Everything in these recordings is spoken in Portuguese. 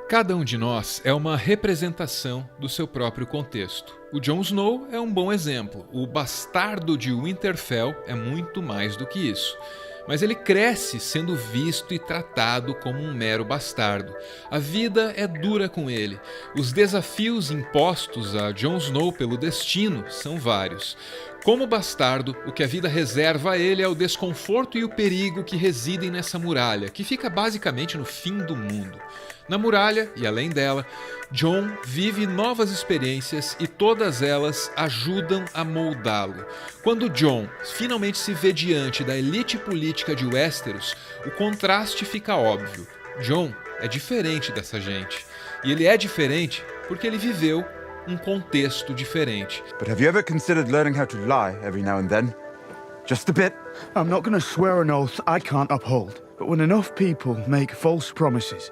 Cada um de nós é uma representação do seu próprio contexto. O Jon Snow é um bom exemplo. O bastardo de Winterfell é muito mais do que isso. Mas ele cresce sendo visto e tratado como um mero bastardo. A vida é dura com ele. Os desafios impostos a Jon Snow pelo destino são vários. Como bastardo, o que a vida reserva a ele é o desconforto e o perigo que residem nessa muralha, que fica basicamente no fim do mundo. Na muralha, e além dela, Jon vive novas experiências e todas elas ajudam a moldá-lo. Quando Jon finalmente se vê diante da elite política de Westeros, o contraste fica óbvio. Jon é diferente dessa gente. E ele é diferente porque ele viveu um contexto diferente. But have you ever considered learning how to lie every now and then? Just a bit? I'm not going to swear an oath I can't uphold. But when enough people make false promises,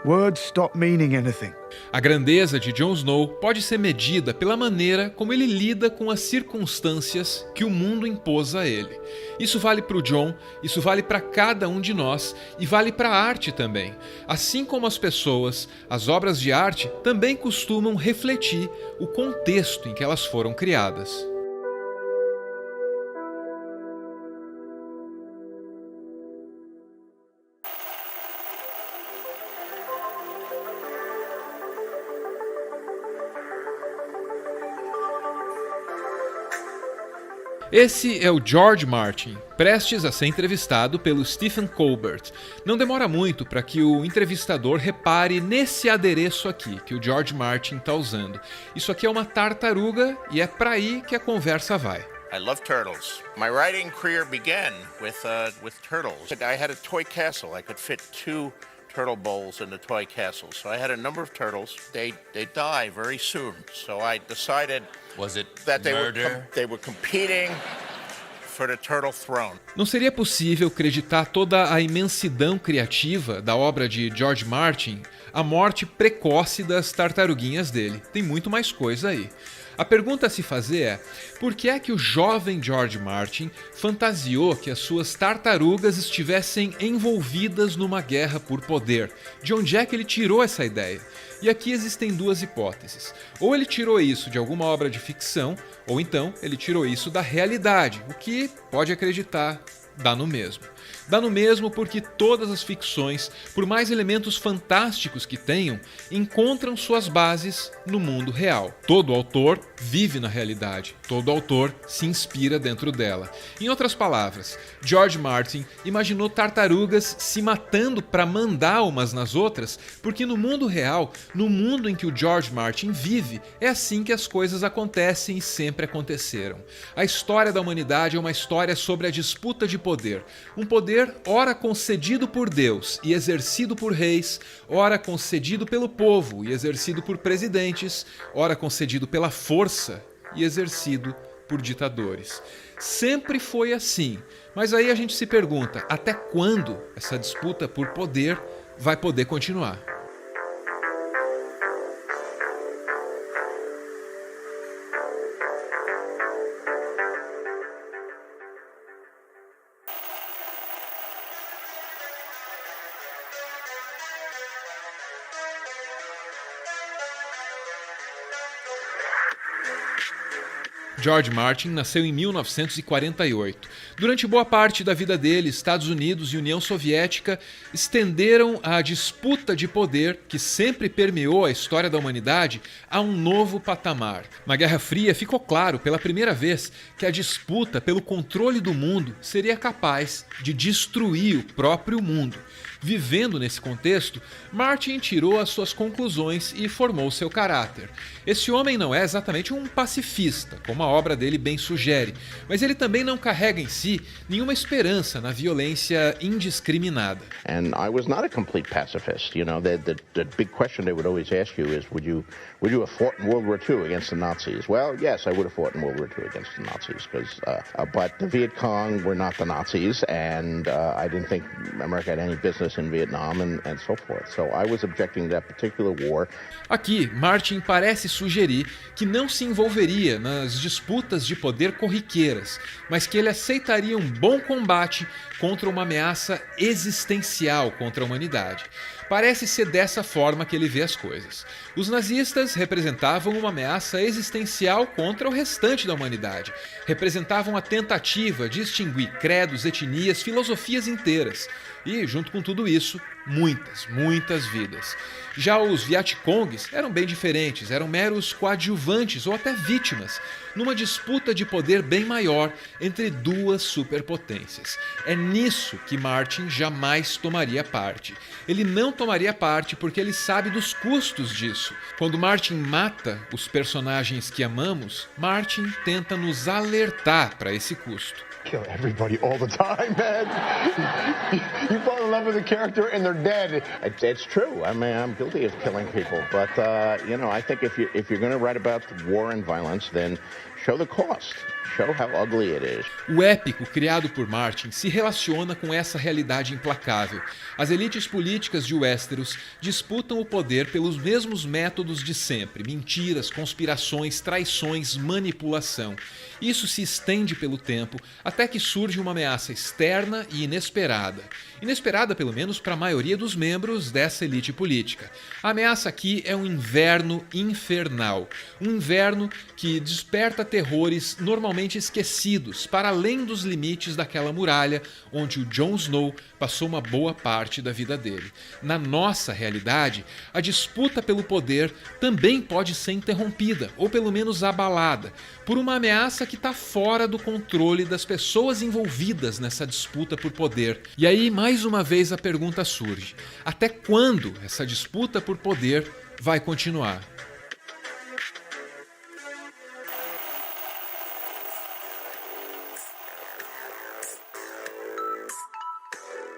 words stop meaning anything. A grandeza de Jon Snow pode ser medida pela maneira como ele lida com as circunstâncias que o mundo impôs a ele. Isso vale para o Jon, isso vale para cada um de nós e vale para a arte também. Assim como as pessoas, as obras de arte também costumam refletir o contexto em que elas foram criadas. Esse é o George Martin, prestes a ser entrevistado pelo Stephen Colbert. Não demora muito para que o entrevistador repare nesse adereço aqui que o George Martin está usando. Isso aqui é uma tartaruga e é para aí que a conversa vai. I love turtles. My writing career began with turtles. I had a toy castle. I could fit 2 turtle bowls in the toy castle. So I had a number of turtles. They die very soon. So I decided Was it that murder? they were competing for the turtle throne. Não seria possível acreditar toda a imensidão criativa da obra de George Martin à morte precoce das tartaruguinhas dele. Tem muito mais coisa aí. A pergunta a se fazer é: por que é que o jovem George Martin fantasiou que as suas tartarugas estivessem envolvidas numa guerra por poder? De onde é que ele tirou essa ideia? E aqui existem duas hipóteses. Ou ele tirou isso de alguma obra de ficção, ou então ele tirou isso da realidade, o que, pode acreditar, dá no mesmo. Dá no mesmo porque todas as ficções, por mais elementos fantásticos que tenham, encontram suas bases no mundo real. Todo autor vive na realidade, todo autor se inspira dentro dela. Em outras palavras, George Martin imaginou tartarugas se matando para mandar umas nas outras, porque no mundo real, no mundo em que o George Martin vive, é assim que as coisas acontecem e sempre aconteceram. A história da humanidade é uma história sobre a disputa de poder. Um poder ora concedido por Deus e exercido por reis, ora concedido pelo povo e exercido por presidentes, ora concedido pela força e exercido por ditadores. Sempre foi assim, mas aí a gente se pergunta, até quando essa disputa por poder vai poder continuar? George Martin nasceu em 1948. Durante boa parte da vida dele, Estados Unidos e União Soviética estenderam a disputa de poder, que sempre permeou a história da humanidade, a um novo patamar. Na Guerra Fria ficou claro pela primeira vez que a disputa pelo controle do mundo seria capaz de destruir o próprio mundo. Vivendo nesse contexto, Martin tirou as suas conclusões e formou seu caráter. Esse homem não é exatamente um pacifista, como a obra dele bem sugere, mas ele também não carrega em si nenhuma esperança na violência indiscriminada. And I was not a complete pacifist. You know, the big question they would always ask you is, would you have fought in World War II against the Nazis? Well, yes, I would have fought in World War II against the Nazis, but the Viet Cong were not the Nazis, and I didn't think America had any business us in Vietnam and so forth. So I was objecting to that particular war. Aqui, Martin parece sugerir que não se envolveria nas disputas de poder corriqueiras, mas que ele aceitaria um bom combate contra uma ameaça existencial contra a humanidade. Parece ser dessa forma que ele vê as coisas. Os nazistas representavam uma ameaça existencial contra o restante da humanidade. Representavam a tentativa de extinguir credos, etnias, filosofias inteiras. E, junto com tudo isso, muitas vidas. Já os Vietcongs eram bem diferentes, eram meros coadjuvantes ou até vítimas, numa disputa de poder bem maior entre duas superpotências. É nisso que Martin jamais tomaria parte. Ele não tomaria parte porque ele sabe dos custos disso. Quando Martin mata os personagens que amamos, Martin tenta nos alertar para esse custo. Kill everybody all the time, man. You fall in love with a character and they're dead. It's true. I mean, I'm guilty of killing people, but I think if you're going to write about war and violence, then show the cost. Show how ugly it is. O épico criado por Martin se relaciona com essa realidade implacável. As elites políticas de Westeros disputam o poder pelos mesmos métodos de sempre: mentiras, conspirações, traições, manipulação. Isso se estende pelo tempo até que surge uma ameaça externa e inesperada. Inesperada, pelo menos, para a maioria dos membros dessa elite política. A ameaça aqui é um inverno infernal. Um inverno que desperta terrores normalmente esquecidos, para além dos limites daquela muralha onde o Jon Snow passou uma boa parte da vida dele. Na nossa realidade, a disputa pelo poder também pode ser interrompida, ou pelo menos abalada, por uma ameaça que está fora do controle das pessoas envolvidas nessa disputa por poder. E aí, mais uma vez, a pergunta surge: até quando essa disputa por poder vai continuar?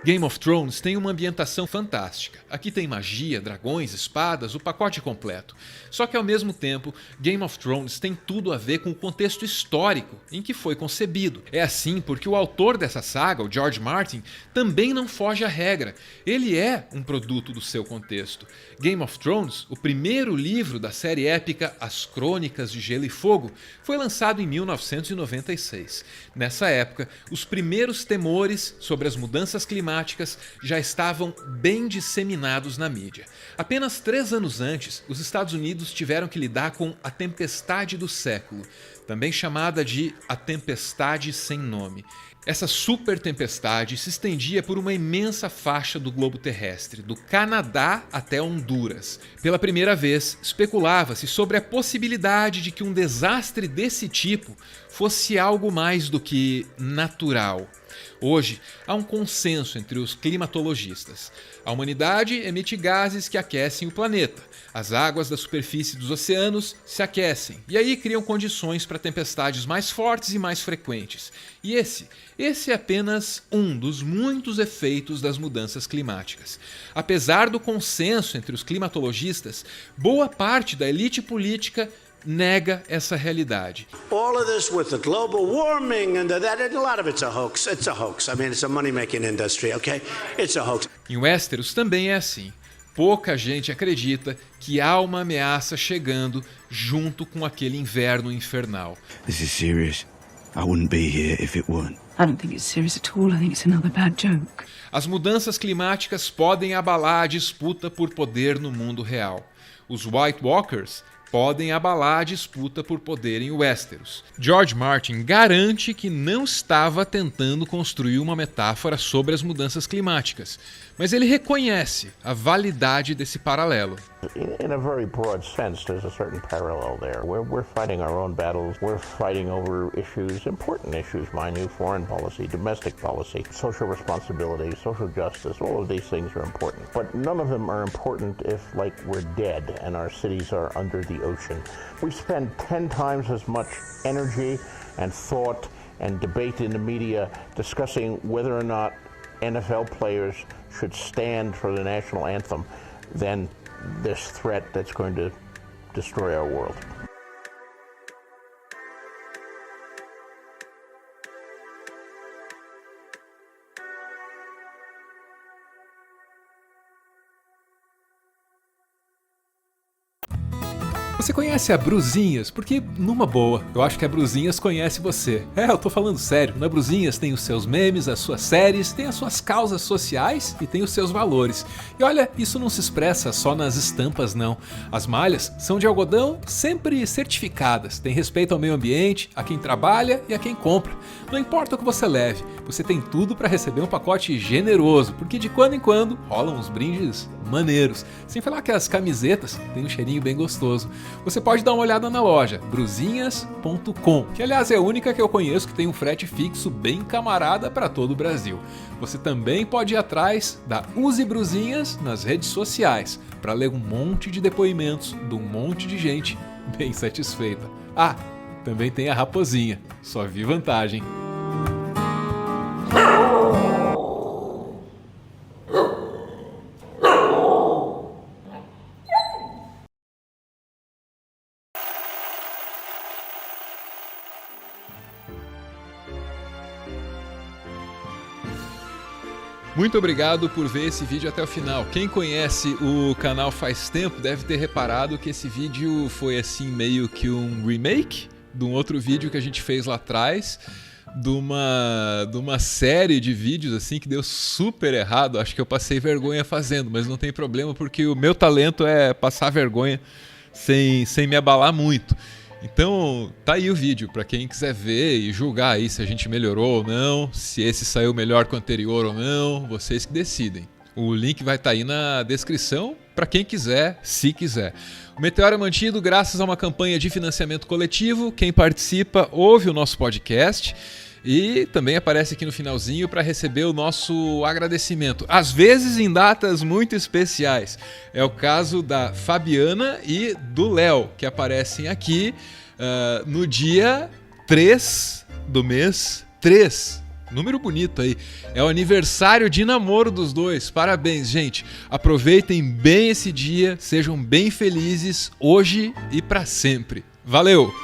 Game of Thrones tem uma ambientação fantástica. Aqui tem magia, dragões, espadas, o pacote completo. Só que ao mesmo tempo, Game of Thrones tem tudo a ver com o contexto histórico em que foi concebido. É assim porque o autor dessa saga, o George Martin, também não foge à regra. Ele é um produto do seu contexto. Game of Thrones, o primeiro livro da série épica As Crônicas de Gelo e Fogo, foi lançado em 1996. Nessa época, os primeiros temores sobre as mudanças climáticas já estavam bem disseminados na mídia. Apenas 3 anos antes, os Estados Unidos tiveram que lidar com a tempestade do século, também chamada de a tempestade sem nome. Essa super tempestade se estendia por uma imensa faixa do globo terrestre, do Canadá até Honduras. Pela primeira vez, especulava-se sobre a possibilidade de que um desastre desse tipo fosse algo mais do que natural. Hoje, há um consenso entre os climatologistas. A humanidade emite gases que aquecem o planeta. As águas da superfície dos oceanos se aquecem e aí criam condições para tempestades mais fortes e mais frequentes. E esse é apenas um dos muitos efeitos das mudanças climáticas. Apesar do consenso entre os climatologistas, boa parte da elite política nega essa realidade. All of this with the global warming and that, a lot of it's a hoax. It's a hoax. I mean, it's a money-making industry, okay? It's a hoax. Em Westeros também é assim. Pouca gente acredita que há uma ameaça chegando junto com aquele inverno infernal. This is serious. I wouldn't be here if it weren't. I don't think it's serious at all. I think it's another bad joke. As mudanças climáticas podem abalar a disputa por poder no mundo real. Os White Walkers podem abalar a disputa por poder em Westeros. George Martin garante que não estava tentando construir uma metáfora sobre as mudanças climáticas, mas ele reconhece a validade desse paralelo. In a very broad sense, there's a certain parallel there. We're fighting our own battles. We're fighting over issues, important issues, mind you, foreign policy, domestic policy, social responsibility, social justice. All of these things are important. But none of them are important if, like, we're dead and our cities are under the ocean. We spend 10 times as much energy and thought and debate in the media discussing whether or not NFL players should stand for the national anthem than this threat that's going to destroy our world. Você conhece a Bruzinhas? Porque, numa boa, eu acho que a Bruzinhas conhece você. Eu tô falando sério. Na Bruzinhas tem os seus memes, as suas séries, tem as suas causas sociais e tem os seus valores. E olha, isso não se expressa só nas estampas, não. As malhas são de algodão sempre certificadas, tem respeito ao meio ambiente, a quem trabalha e a quem compra. Não importa o que você leve, você tem tudo para receber um pacote generoso, porque de quando em quando rolam uns brindes maneiros. Sem falar que as camisetas têm um cheirinho bem gostoso. Você pode dar uma olhada na loja bruzinhas.com, que aliás é a única que eu conheço que tem um frete fixo bem camarada para todo o Brasil. Você também pode ir atrás da Use Bruzinhas nas redes sociais para ler um monte de depoimentos de um monte de gente bem satisfeita. Ah, também tem a Raposinha, só vi vantagem. Muito obrigado por ver esse vídeo até o final. Quem conhece o canal faz tempo deve ter reparado que esse vídeo foi assim meio que um remake de um outro vídeo que a gente fez lá atrás, de uma série de vídeos assim que deu super errado. Acho que eu passei vergonha fazendo, mas não tem problema porque o meu talento é passar vergonha sem me abalar muito. Então tá aí o vídeo para quem quiser ver e julgar aí se a gente melhorou ou não, se esse saiu melhor que o anterior ou não, vocês que decidem. O link vai estar aí na descrição para quem quiser, se quiser. O Meteoro é mantido graças a uma campanha de financiamento coletivo. Quem participa ouve o nosso podcast e também aparece aqui no finalzinho para receber o nosso agradecimento, às vezes em datas muito especiais. É o caso da Fabiana e do Léo, que aparecem aqui no dia 3 do mês 3. Número bonito aí. É o aniversário de namoro dos dois. Parabéns, gente. Aproveitem bem esse dia, sejam bem felizes hoje e para sempre. Valeu!